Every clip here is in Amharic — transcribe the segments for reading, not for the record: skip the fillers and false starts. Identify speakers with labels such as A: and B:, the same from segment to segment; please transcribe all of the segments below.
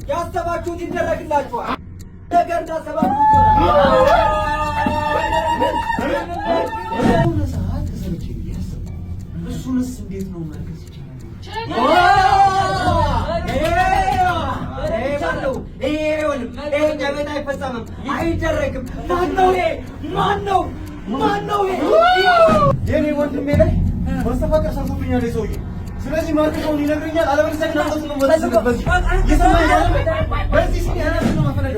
A: ያሰባችሁት ይደረግላችኋል። ነገር እንዳሰባችሁት እሱንስ እንዴት ነው ማድረግ ይቻላል? ይሄኛ ቤት አይፈጸምም፣ አይደረግም። ማነው የኔ ወንድሜ ላይ ማስተፋቀር ሰርቶብኛል ሰውዬ። ስለዚህ ማርከውን ይነግረኛል። አለበለዚያ ግን አንተስ ነው ወጣበት ይሰማኝ ያለ በዚህ ሲል ያለ ነው ማፈለግ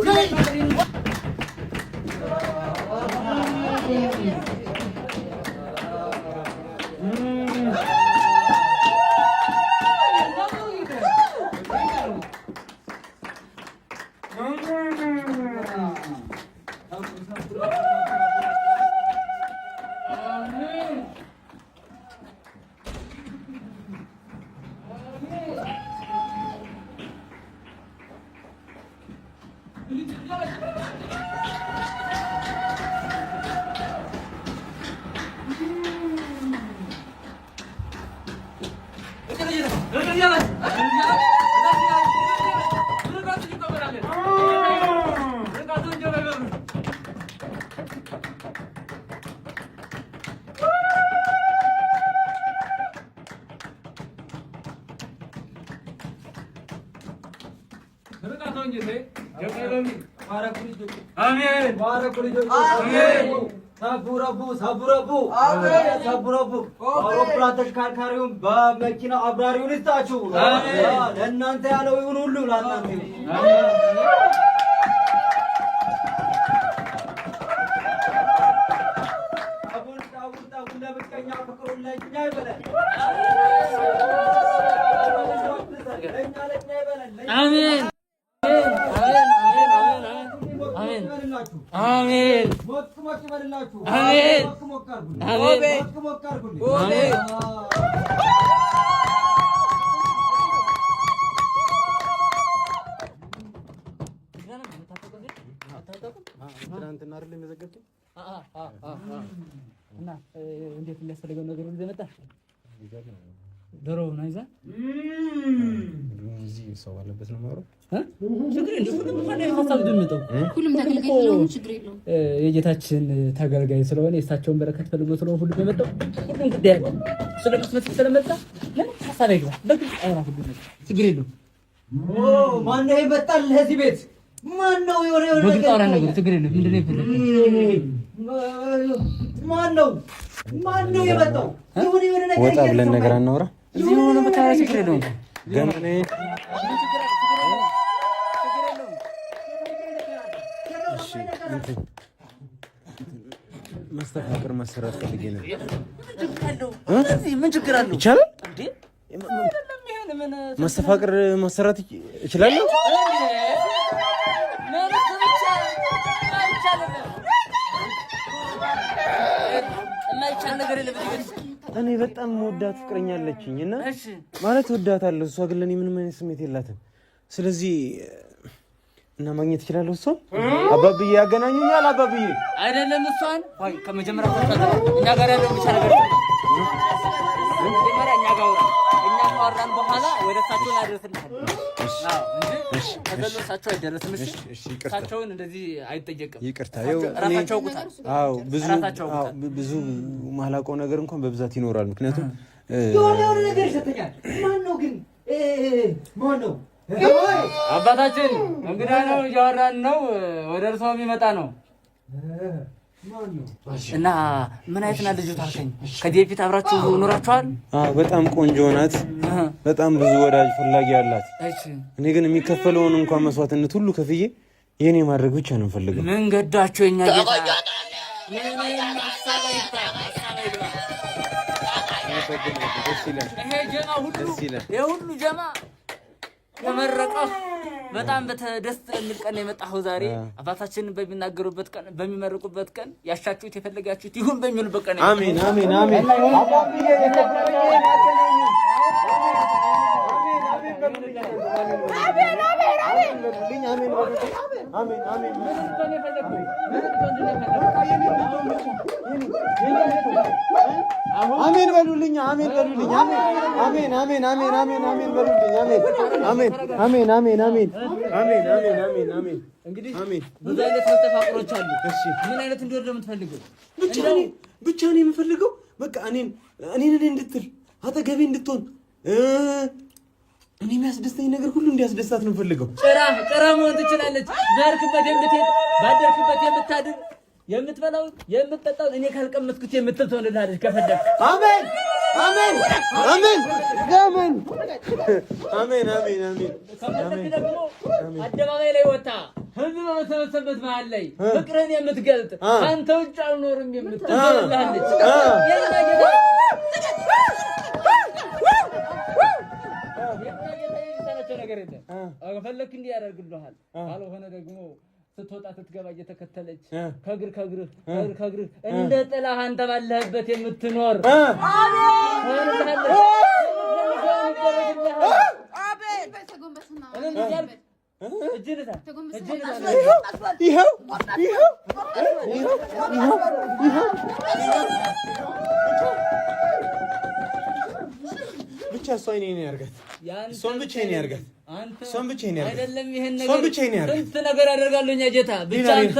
A: ሰቡረቡ አውሮፕላን ተሽከርካሪውን በመኪና አብራሪውን ይስጣችሁ። ለእናንተ ያለው ይሁን ሁሉ ለእናንተ አቡን ለምቀኛ ፍቅሩን ለእኛ ይበለን። አሜን አሜን ሞት ይበልላችሁ። አሜን አሜን አሜን
B: ትናንትና አይደል የመዘገብኩት
C: እና እንዴት የሚያስፈልገው ነገር ሁሉ ዘመጣ ዶሮ ነው ይዛ
B: እዚህ ሰው አለበት ነው ማለት
C: ችግር የለውም። ሁሉም ተገልጋይ ነው፣ ችግር የለውም። የጌታችን ተገልጋይ ስለሆነ የእሳቸውን በረከት ፈልጎ ስለሆነ ሁሉም የመጣው ሁሉም ጉዳይ ያለው ስለመስመት ስለመጣ ለምን ሐሳብ አይግባ በግልጽ አውራ ሁሉ ነገር ችግር የለውም።
A: ማን ነው የመጣል ለዚህ ቤት? ማን ነው የሆነ
C: በግልጽ አውራ ነገር ችግር የለውም። ምንድን ነው ይፈልግ?
A: ማን ነው የመጣው? የሆነ ነገር
B: ወጣ ብለን ነገር አናወራ
C: እዚህ ሆነ በታራ ችግር የለውም።
B: ገመኔ መስተፋቅር መሰራት ፈልጌ ነው።
C: ምን ችግር አለው?
B: ይቻላል እንዴ? መስተፋቅር መሰራት እችላለሁ። እኔ በጣም ወዳት ፍቅረኛ አለችኝ እና ማለት ወዳታለሁ። እሷ ግን ለኔ ምንም አይነት ስሜት የላትም። ስለዚህ እና ማግኘት እችላለሁ። እሷን አባብዬ ያገናኙኛል። አባብዬ
C: አይደለም እሷን ወይ ከመጀመሪያው እኛ ጋር ያለው ብቻ ነገር መጀመሪያ እኛ ጋር እኛ ካወራን በኋላ ወደ እሳቸው እናደርስልሃለን። እሺ ከደረሳቸው አይደረስም። እሺ እሳቸውን እንደዚህ አይጠየቅም።
B: ይቅርታ
C: ራሳቸው ቁጣ
B: ብዙ ማላውቀው ነገር እንኳን በብዛት ይኖራል። ምክንያቱም
A: የሆነ ነገር ይሰጠኛል። ማን ነው
C: አባታችን? እንግዳ ነው፣ እያወራን ነው። ወደ እርስዎ የሚመጣ ነው እና ምን አይነት ናት ልጅቷ አልከኝ? ከዚህ በፊት አብራችሁ ኖራችኋል?
B: በጣም ቆንጆ ናት። በጣም ብዙ ወዳጅ ፈላጊ አላት። እኔ ግን የሚከፈለውን እንኳን መስዋዕትነት ሁሉ ከፍዬ የኔ ማድረግ ብቻ ነው ፈልገው።
C: ምን ገዳቸው የኛ ጌታ ይሄ ጀማ ሁሉ የመረቀ በጣም በተደስ የሚል ቀን የመጣው ዛሬ አባታችንን በሚናገሩበት ቀን በሚመርቁበት ቀን ያሻችሁት የፈለጋችሁት ይሁን በሚሉበት ቀን
B: አሜን አሜን አሜን አሜን በሉልኝ አሜን በሉልኝ አሜን አሜን አሜን አሜን አሜን በሉልኝ አሜን አሜን አሜን አሜን አሜን አሜን አሜን አሜን እንግዲህ አሜን
C: ብዙ አይነት ተፋቅሮች አሉ እሺ ምን አይነት እንደወደ የምትፈልገው
B: ብቻ ነው የምፈልገው በቃ እኔን እንድትል አጠገቤ እንድትሆን እኔ የሚያስደስተኝ ነገር ሁሉ እንዲያስደስታት ነው የምፈልገው
C: ጭራ መሆን ትችላለች ባርክበት የምትሄድ ባደርክበት የምታድር የምትበላው የምትጠጣው እኔ ካልቀመጥኩት የምትተውልላለች ከፈለክ
B: አሜን አሜን አሜን አሜን አሜን አሜን አሜን
C: ከፈለክ ደግሞ አደባባይ ላይ ወጣ ህዝብ በተሰበሰበበት መሃል ላይ ፍቅርን የምትገልጥ አንተ ውጭ አልኖርም የምትተውልላለች ነገር የለም ከፈለክ እንዲህ ያደርግልሃል ካልሆነ ደግሞ ስትወጣ ስትገባ እየተከተለች ከግር እንደ ጥላህ አንተ ባለህበት የምትኖር
B: ብቻ እሷ እኔን ያርጋት እሷን ብቻ እኔን ያርጋት እሷን ብቻ እኔን ያርጋት
C: አይደለም ይሄን ነገር ስንት ነገር ያደርጋሉ እኛ ጌታ ብቻ አንተ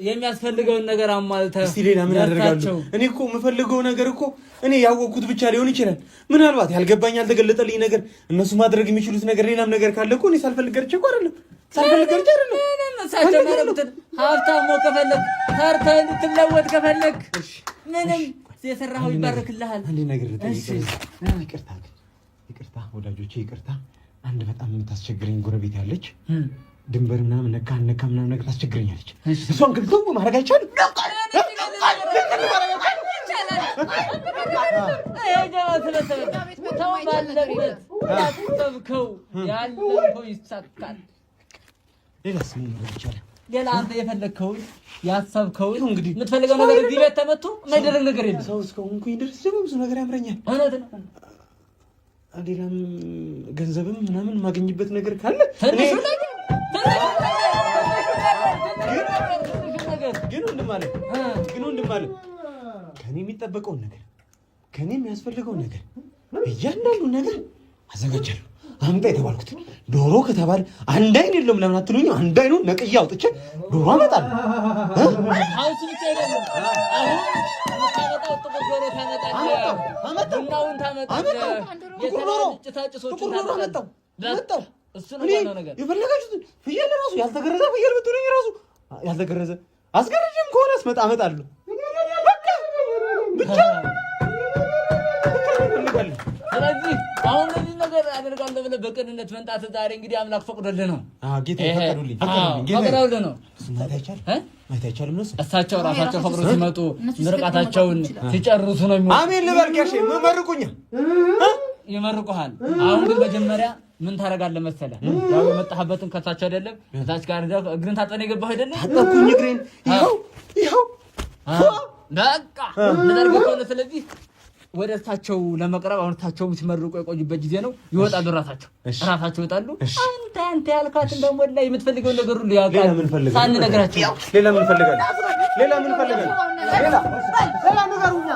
C: የሚያስፈልገውን ነገር አሟልተህ
B: እስቲ ሌላ ምን ያደርጋሉ እኔ እኮ የምፈልገው ነገር እኮ እኔ ያወቅኩት ብቻ ሊሆን ይችላል ምናልባት ያልገባኝ ያልተገለጠልኝ ነገር እነሱ ማድረግ የሚችሉት ነገር ሌላም ነገር ካለ እኮ እኔ ሳልፈልግ ቀርቼ እኮ አይደለም
C: ሳልፈልግ አይደለም ሀብታም ከፈለክ ሰርተህ እንድትለወጥ ከፈለክ ምንም የሰራኸው ይባረክልሃል
B: አንዴ ነገር ይቅርታ ወዳጆቼ ይቅርታ አንድ በጣም የምታስቸግረኝ ጎረቤት ያለች ድንበር ምናምን ነካ ምናምን ነገር ታስቸግረኛለች እሷን ግን ተው ማድረግ አይቻልም
C: ሌላ አንተ የፈለግከውን ያሰብከውን እንግዲህ የምትፈልገው ነገር እዚህ ቤት ተመቶ የማይደረግ ነገር የለም
B: ሰው እስከሆንኩኝ ድረስ ደግሞ ብዙ ነገር ያምረኛል
C: እውነት ነው
B: ሌላም ገንዘብም ምናምን ማገኝበት ነገር ካለ ግን ወንድም አለ ከኔ የሚጠበቀውን ነገር ከኔ የሚያስፈልገውን ነገር እያንዳንዱ ነገር አዘጋጃለሁ አምጣ የተባልኩት ዶሮ ከተባለ አንድ አይን የለውም ለምን አትሉኝ አንድ አይኑን ነቅዬ አውጥቼ ዶሮ አመጣለሁ
C: አሁን ብቻ አይደለም አሁን ታመጣው ጥቁር ዶሮ ታመጣለህ ቡናውን ታመጣለህ የተላጨቶችን ታመጣለህ እሱ ነው ነገር
B: የፈለጋችሁት ፍየል ራሱ ያልተገረዘ ፍየል ብትሉኝ ራሱ ያልተገረዘ አስገርጅም ከሆነ አመጣለሁ ብቻ
C: ስለዚህ አሁን ለዚህ ነገር አደርጋለሁ ብለህ በቅንነት መንጣት ዛሬ እንግዲህ አምላክ ፈቅዶልህ ነው
B: ጌታ ፈቅዶልኝ
C: ነው
B: ማየት አይቻልም ነው
C: እሳቸው ራሳቸው ፈቅዶ ሲመጡ ምርቃታቸውን ሲጨርሱ ነው የሚሆነው
B: አሜን ልበል ጋሼ መርቁኛ
C: ይመርቁሃል አሁን ግን መጀመሪያ ምን ታረጋለህ መሰለህ ያው የመጣህበትን ከታች አይደለም እዛች ጋር እግርን ታጠነ የገባህ አይደለም
B: ታጠቁኝ እግሬን ይኸው
C: በቃ እንደርገው ነው ስለዚህ ወደ እሳቸው ለመቅረብ አሁን እሳቸውም ሲመርቁ የቆዩበት ጊዜ ነው ይወጣሉ ራሳቸው ይወጣሉ አንተ ያልካትን ደግሞ ላይ የምትፈልገው ነገር ሁሉ ያውቃል ሳንነግራቸው
B: ሌላ ምን ፈልጋለህ ሌላ ነገሩኛ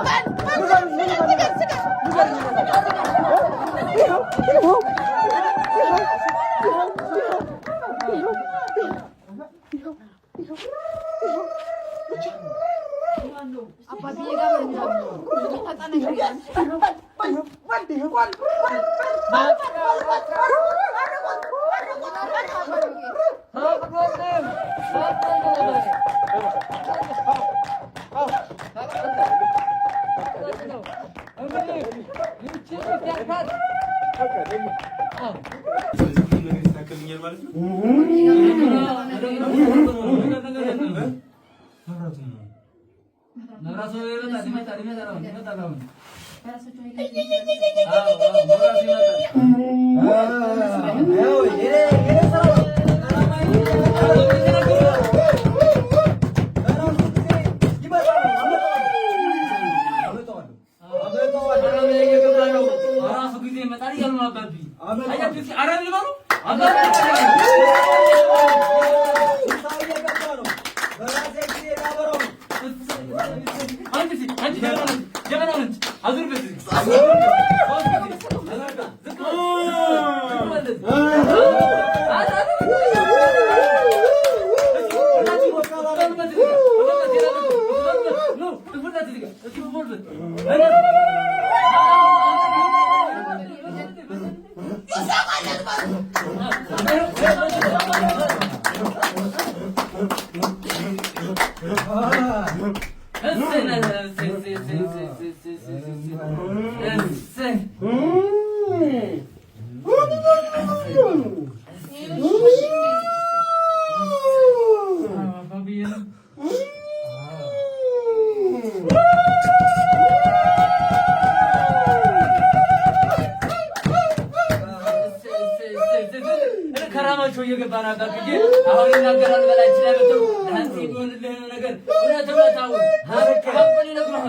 C: ከራማቸው እየገባና አባብዬ አሁን ይናገራል በላች ላይ መጥተው ዳንስ ይሆንልህ ነገር ወደ ተመታው ሀበል ይነግሩህ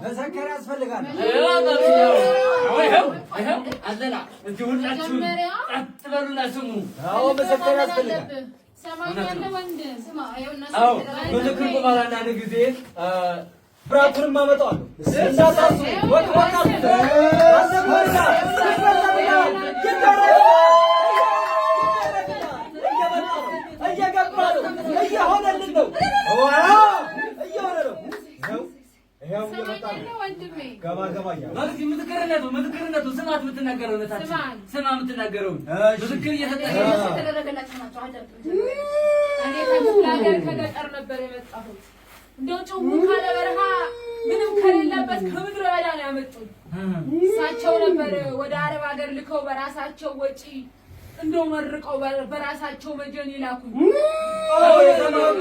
C: መሰከር ያስፈልጋል አይው አዘና እዚህ ሁላችሁ አትበሉና ስሙ አዎ መሰከር ያስፈልጋል ሰማኝ ያለ ወንድ ስማ አይውና በትክክል በባላና ጊዜ ፍራቱን ማመጣው እንዳታሱ ወጣ ምትክርነቱ ስማት የምትናገረው ነታችን ስማ የምትናገረው ምትክር እየተደረገላችሁ ናቸው። እኔ ከሀገር ከገጠር ነበር የመጣሁት። እንደው ጭው ካለ በረሃ ምንም ከሌለበት ከምድረ በዳ ነው ያመጡት። እሳቸው ነበር ወደ አረብ ሀገር ልከው በራሳቸው ወጪ እንደው መርቀው በራሳቸው መጀን ይላኩኝ። አዎ የዘመኑ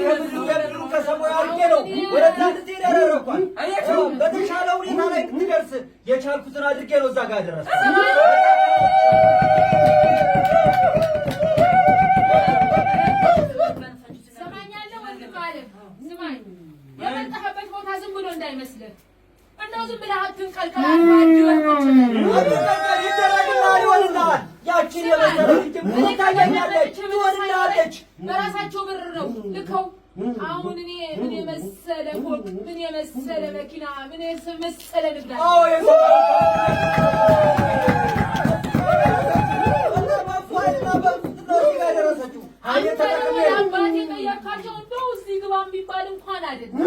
C: ከሰሞኑ አርጌ ነው ወደ ታንት ይደረረኳል። አያችሁ በተሻለ ሁኔታ ላይ ትደርስ የቻልኩትን አድርጌ ነው እዛ ጋር ደረስኩ። ሰማኛለህ ወንድም አለም ስማኝ የመጣህበት ቦታ ዝም ብሎ እንዳይመስልህ እንደው ዝም ብለህ አትንቀልቀል ይወልዳል ያቺን የመሰለች ታገኛለች ትወልዳለች በራሳቸው ብር ነው ልከው አሁን እኔ ምን የመሰለ ፎቅ ምን የመሰለ መኪና ምን የመሰለ ንብረት አዎ አባቴ ጠየቃቸው እንደው እዚህ ግባ የሚባል እንኳን አይደለም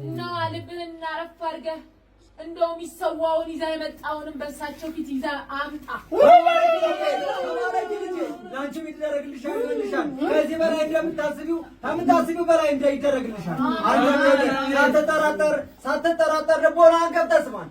C: እና ልብህን አረፍ አድርገህ እንደው የሚሰዋውን ይዛ የመጣውንም በእሳቸው ፊት ይዛ አምጣ። ላንቺ ይደረግልሻል ይልሻል። ከዚህ በላይ እንደምታስቢው በላይ ይደረግልሻል። ሳትጠራጠር ደግሞ አንገብ ተስማን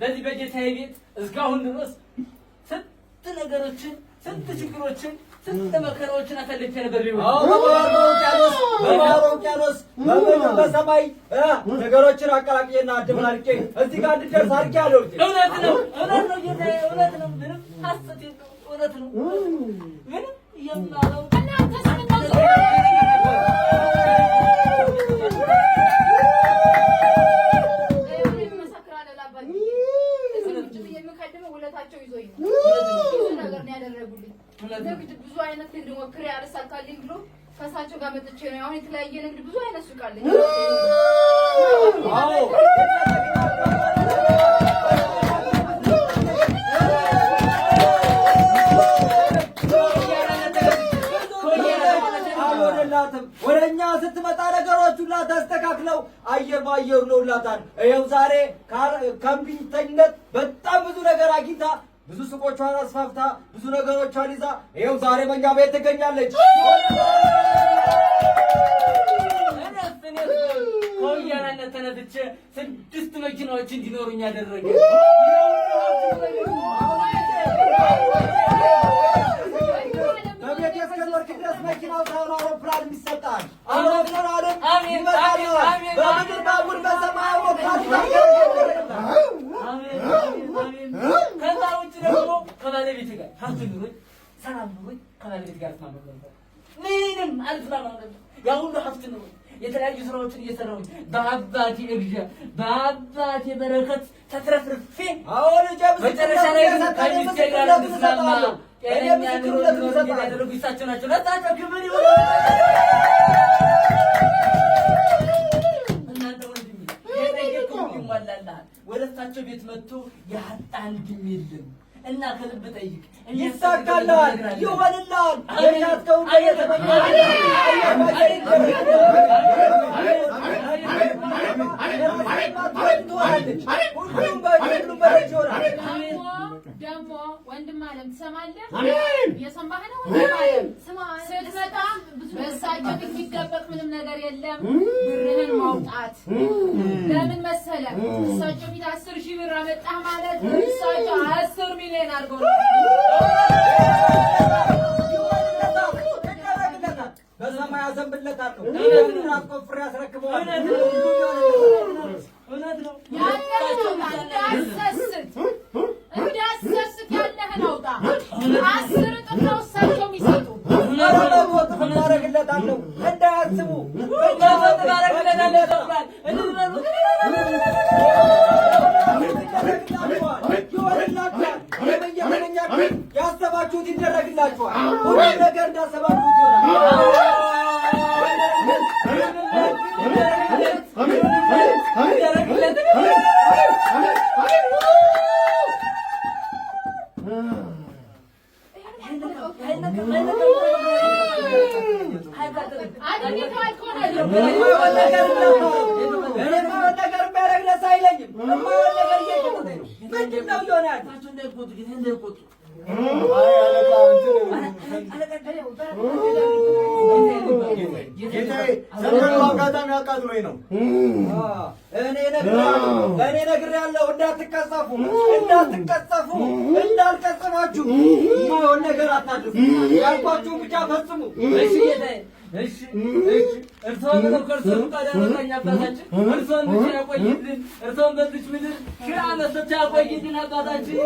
C: በዚህ በጌታዬ ቤት እስካሁን ድረስ ስንት ነገሮችን ስንት ችግሮችን ስንት መከራዎችን አሳልፌ ነበር። በባህር ውቅያኖስ በሰማይ ነገሮችን አቀላቅዬና አደብላልቄ እዚህ ጋር እንድደርስ አድርጌያለሁ። እውነት ነው ጌታዬ፣ እውነት ነው። ምንም ሐሰት የለውም። እውነት ነው። ምንም የማለው ብዙ አይነት ንግድ ሞክሬ አልሳካልኝ ብሎ ከእሳቸው ጋር መጥቼ ነው አሁን የተለያየ ንግድ ብዙ አይነት ሱቅ አለኝ። አዎ ወደኛ ስትመጣ ነገሮች ሁላ ተስተካክለው አየር ባየሩ ነውላታል። ይኸው ዛሬ ከእምቢተኝነት በጣም ብዙ ነገር አግኝታ ብዙ ሱቆቿን አስፋፍታ ብዙ ነገሮቿን ይዛ ይኸው ዛሬ በእኛ ቤት ትገኛለች። ከወያኔነት ተነስቼ 6 መኪናዎች እንዲኖሩኝ ያደረገ በቤት እስከኖርክ ድረስ መኪናው ሳይሆን አውሮፕላን ይሰጣል። አውሮፕላን ይመጣል። በምድር ባቡር በሰማይ አውሮፕላን ከዛ ውጭ ደግሞ ከባለቤት ጋር ሀብት ኑሮኝ ሰላም ኑሮኝ ከባለቤት ጋር ተማመን ነበር። ምንም አልፍራማ ነበር። ያ ሁሉ ሀብት ኑሮኝ የተለያዩ ስራዎችን እየሰራሁኝ በአባቴ እርሻ በአባቴ በረከት ተትረፍርፌ
A: አሁን ጀምስ
C: መጨረሻ ላይ ከሚስቴ ጋር እንድስማማ ጤነኛ ኑሮ እንድኖር ያደረጉ እሳቸው ናቸው። ለእሳቸው ክብር ይሁን። እናንተ ወንድሜ የጠየቀው ይሟላልሃል። ወደ እሳቸው ቤት መጥቶ ያጣ አንድም የለም እና ከልብ ጠይቅ
A: ይሳካልሃል፣ ይሆንልሃል። የናትከውን በየተመኘ
D: ደግሞ ወንድም አለም ትሰማለህ? እየሰማህ ነው? ወንድም አለም ስትመጣ በእሳቸው የሚደበቅ ምንም ነገር የለም። ብርህን ማውጣት ለምን መሰለህ? እሳቸው ፊት 10,000 ብር አመጣህ ማለት እሳቸው 10 ሚሊዮን አድርገው ነው።
A: በሰማይ ያዘንብለታል። አስቆፍሬ ያስረክበዋል።
C: እውነት ነው።
D: እንዳሰስት ያለህን አውጣ። 10 እጥፍ ነው እሳቸው የሚሰጡ።
A: አረግለታለሁ እንዳያስቡ ያሰባችሁት ይደረግላችኋል። ሁሉም ነገር እንዳሰባችሁት ይሆናል። አጋጣሚ አቃጥሎኝ ነው። እኔ ነግሬያለሁ። እንዳትቀጸፉ እንዳልቀጸማችሁ የማይሆን ነገር አታድርጉ። ያልኳችሁን ብቻ ፈጽሙ።
C: እሺ ጌታዬ፣ እሺ እርስዎን ከእርሶ ፈቃድ ያደረገኝ አባታችን እርስዎን ብቻ ያቆይልን። እርስዎን በዚች ምድር 1000 ዓመት ብቻ ያቆይልን አባታችን።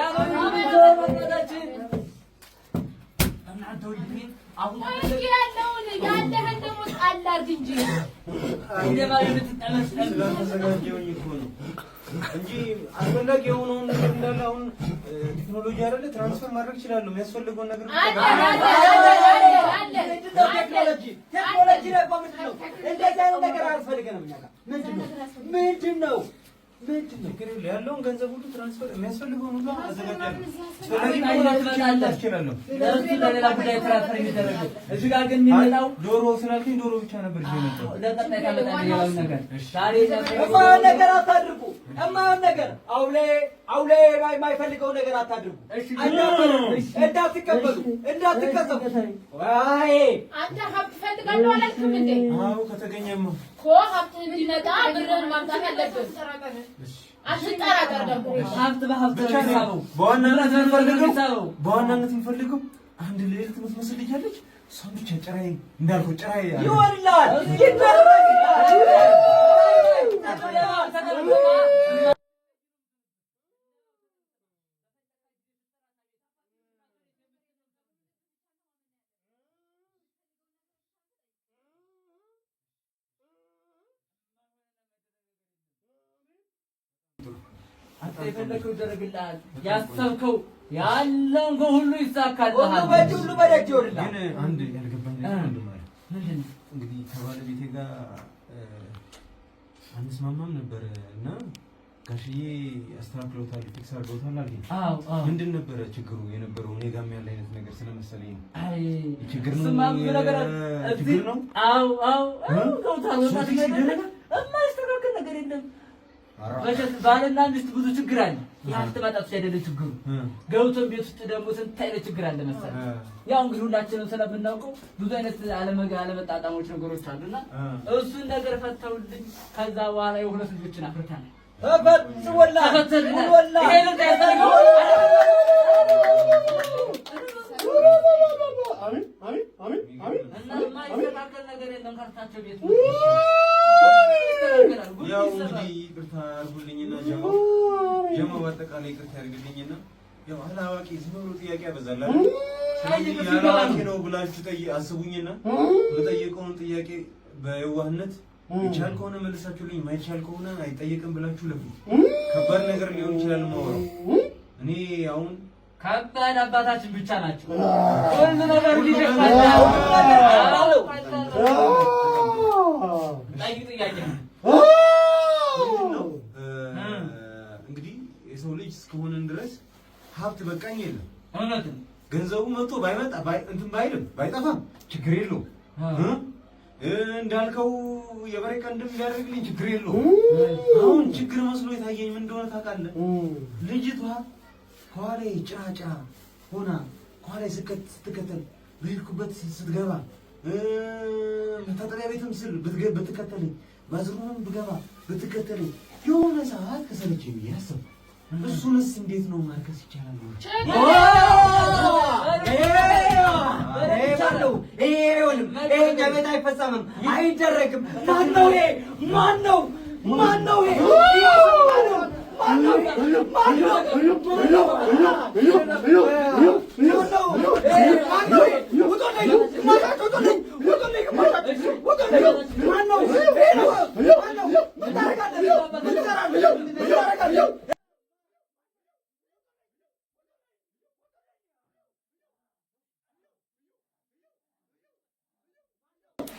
C: አባታችን እናንተ ወንድሜ አሁን
D: ያለውን ያለህን ደግሞ ጣል አድርግ እንጂ
C: እንደማለት ልትጠመስጠም
B: ስለተዘጋጀሁኝ እኮ ነው እንጂ አስፈላጊ የሆነውን ነገር እንዳለ አሁን ቴክኖሎጂ አይደለ ትራንስፈር ማድረግ ይችላል። የሚያስፈልገውን ነገር
A: ቴክኖሎጂ ደግሞ ምንድን ነው? እንደዚህ አይነት ነገር አያስፈልገንም። ምንድን ነው
B: ያለውን ገንዘብ ሁሉ ትራንስፈር የሚያስፈልገውን ሁሉ አዘጋጃለሁ።
C: ለሌላ ጉዳይ ትራንስፈር የሚደረገው እዚህ ጋር ግን የሚመጣው
B: ዶሮ ስላልከኝ ዶሮ ብቻ ነበር ይዤ የመጣው።
C: ለቀጣይ ታመጣለህ ያለው ነገር ዛሬ
A: የማይሆን ነገር አታድርጉ። የማይሆን ነገር አውሌ የማይፈልገው ነገር አታድርጉ። እንዳትቀበሉ፣ እንዳትቀበሉ።
D: አንተ ሀብት ፈልጋለሁ አላልክም እንዴ?
B: አዎ ከተገኘማ
D: እኮ ሀብት እንዲመጣ ብርህን ማምጣት አለብን። አትጠራጠር ደግሞ
C: ሀብት በሀብት ነው።
B: በዋናነት የምፈልገው አንድ ልዕልት የምትመስል ልጅ አለች። እሷን ብቻ ጭራዬ እንዳልኩህ ጭራዬ
A: ይሆንልሃል።
C: አንተ የፈለከው ይደረግልሃል። ያሰብከው ያለውን ሁሉ ይሳካልሃል።
A: ሁሉ በደጅ ይሆንልሃል።
B: ግን አንድ ያልገባኝ ነገር ምንድን ነው? እንግዲህ ከባለቤቴ ጋር አንስማማም ነበር እና ጋሽዬ አስተካክለውታል፣ ፊክስ አድርገውታል አልኩኝ። ምንድን ነበረ ችግሩ የነበረው? እኔ ጋርም ያለ አይነት ነገር ስለመሰለኝ ነው።
C: አይ
B: ችግር ነው ችግር ነው።
C: የማይስተካከል ነገር የለም። ባልና ሚስት ብዙ ችግር አለ። ያልተመጣጡ አይደለ ችግሩ። ገብቶን ቤት ውስጥ ደግሞ ስንት አይነት ችግር አለ መሰለህ። ያው እንግዲህ ሁላችንም ስለምናውቀው ብዙ አይነት አለመጣጣሞች ነገሮች አሉና እሱን ነገር ፈተውልኝ ከዛ በኋላ የሁለት ልጆችን አፍርተናል።
A: ተፈትወላ
C: ይሄ ልጅ ያሳየው እና የማይስተካከል ነገር የለም። ከርታቸው ቤት
B: ያው እንግዲህ ይቅርታ አድርጉልኝና ጀማው አጠቃላይ ይቅርታ ያድርግልኝና ያው አላዋቂ ዝም ብሎ ጥያቄ ያበዛል አይደል? ነው ብላችሁ አስቡኝና በጠየቀውን ጥያቄ በየዋህነት ይቻል ከሆነ መልሳችሁልኝ፣ ማይቻል ከሆነ አይጠየቅም ብላችሁ ለፉ። ከባድ ነገር ሊሆን ይችላል ማወራው። እኔ አሁን
C: ከባድ አባታችን ብቻ ናቸው። ሁሉ ነገር ሊሸፋል።
B: እንግዲህ የሰው ልጅ እስከሆነን ድረስ ሀብት በቃኝ የለም። እውነትም ገንዘቡ መጥቶ ባይመጣ እንትን ባይልም ባይጠፋም ችግር የለውም። እንዳልከው የበሬ ቀንድም ቢያደርግልኝ ችግር የለውም። አሁን ችግር መስሎ የታየኝ ምን እንደሆነ ታውቃለህ? ልጅቷ ከኋላ ጭራጫ ሆና ከኋላ ስትከተል በሄድኩበት ስትገባ መታጠቢያ ቤትም ስል ብትከተለኝ ባዝሩምም ብገባ ብትከተለኝ የሆነ ሰዓት ከሰለቸኝ ብዬ አሰብኩ። እሱንስ እንዴት ነው ማርከስ ይቻላል?
A: ይሄ ቤት አይፈጸምም፣ አይደረግም። ማነው ይሄ? ማነው ይሄ?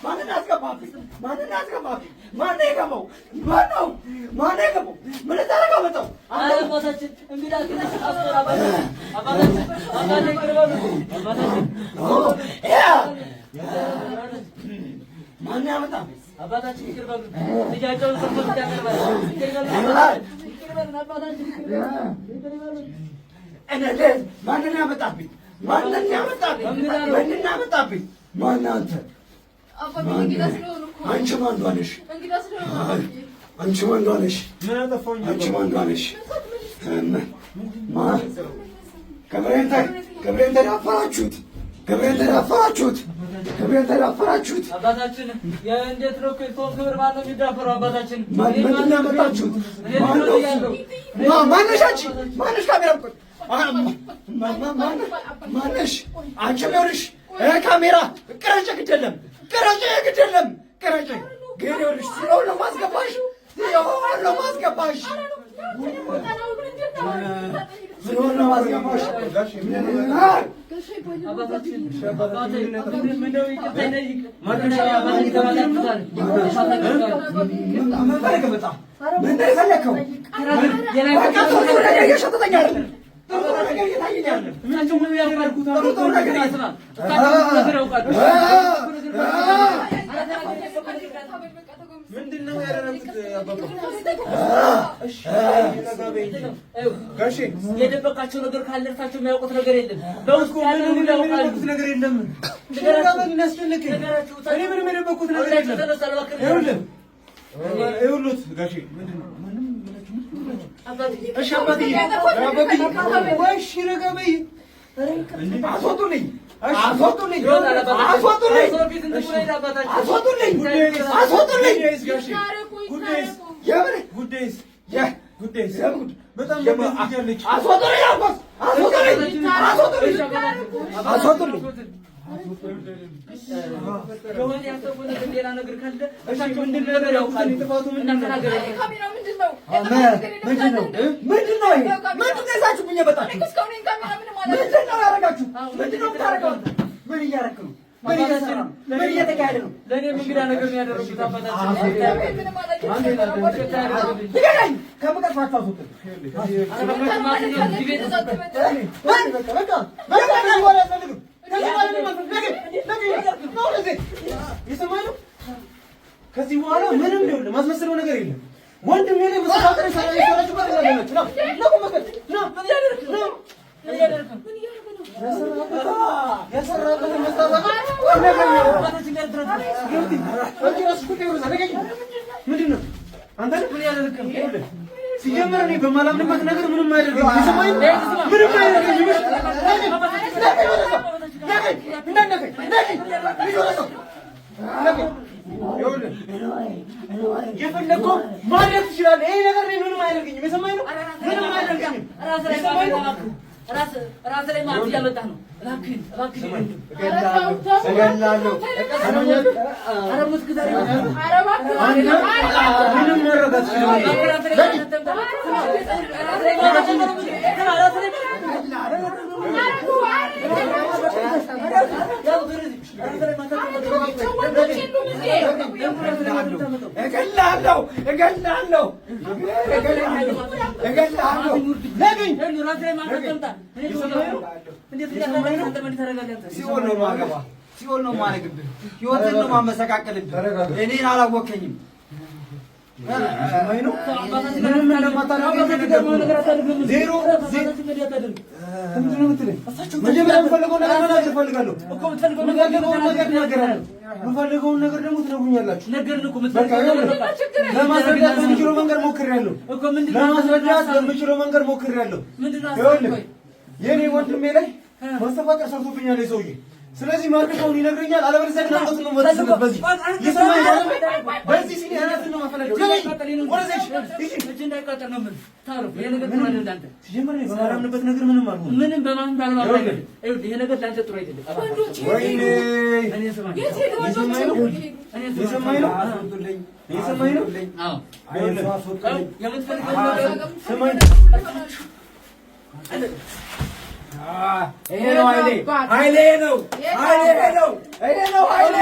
A: ማንን አስገባብኝ? ማን የገባው? ምን ታረጋመጣው?
C: አባታችን እንግዳ ትንሽ አስፈራ አባታችን
A: ማን ያመጣ?
C: አባታችን ይቅር በሉ። ልጃቸውን ሰጥቶ ያቀርባል።
A: ማንን ያመጣብኝ? ማን አንተ? አንቺ ማን ነሽ? ገብሬን ተዳፈራችሁት።
C: አባታችን እንዴት ነው ሰው ክብር ማነው የሚዳፈረው? አባታችን
A: ምንድን ነው ያመጣችሁት? ማነሽ? ካሜራ ማነሽ? አንቺ ቢሆንሽ ካሜራ ቅረጭ፣ ግድ የለም ቅረጭ። ግን ይኸውልሽ ስለሆነ ማስገባሽ
B: ምንድነው ያደረኩት?
C: የደበቃቸው ነገር ካለ እርሳቸው የሚያውቁት ነገር የለም። በውስጡ ያለው የሚያውቁት ነገር የለም።
B: እኔ ምንም የደበኩት ነገር የለም። ይኸውልህ ጋሼ እሺ አባትዬ ረጋ በይ። አስወጡልኝ። በጣም
C: ሌላ ነገር ካለ ምንድን
B: ከዚህ በኋላ ምንም ሊሆን ማስመሰለው ነገር የለም። ወንድም የኔ መሰካከረ ሰላም ይሰራችበት ነገር ነው። ሲጀመር እኔ በማላምንበት ነገር ምንም አይደለም። ይሰማኝ ምንም አይደለም። የፈለከው ማድረግ ትችላለህ። ይሄ ነገር ምንም አያደርገኝም። የሰማኝ ነው። ምንም አያደርገኝም።
C: ራስ ላይ ማት እያመጣህ ነው። እባክህ
A: እገላለሁ።
C: ኧረ ሙስክ ዛሬ
A: ምንም መረጋት
E: ሲሆን ነው የማደርግብህ። ህይወትን ነው የማመሰቃቀልብህ። እኔን አላወከኝም።
A: ምንም እንደማታደርግ መጀመሪያ የምፈልገውን ነገር መናገር እፈልጋለሁ። የምፈልገውን ነገር ደግሞ ትነግሩኛላችሁ። ለማስረዳት በምችለው መንገድ ሞክሬያለሁ። የኔ ወንድሜ ላይ ማስተፋቀር ሰርቶብኛል ሰውዬ። ስለዚህ ማርከሻውን ይነግረኛል። አለበለዚያ ግን አንገቱን ነው የምወስድበት። በዚህ የሰማኝ አይደል? በዚህ ሲኒ አናትን ነው የማፈላልገው። ወደዚህ እጅ እንዳይቃጠል ነው ምን ታረፍ። ይሄ ነገር ጥሩ አይደለም። አንተ ሲጀመር በማላምንበት ነገር ምንም አልሆንም። ምንም በማን ባልማምነው ነገር ይሄ ነገር ላንተ ጥሩ አይደለም። ወይኔ እኔ ሰማኝ ነው የሰማኝ ነው። አዎ የምትፈልገው ሰማኝ
E: ይሄ ነው ኃይሌ ነው ኃይሌ ነው ኃይሌ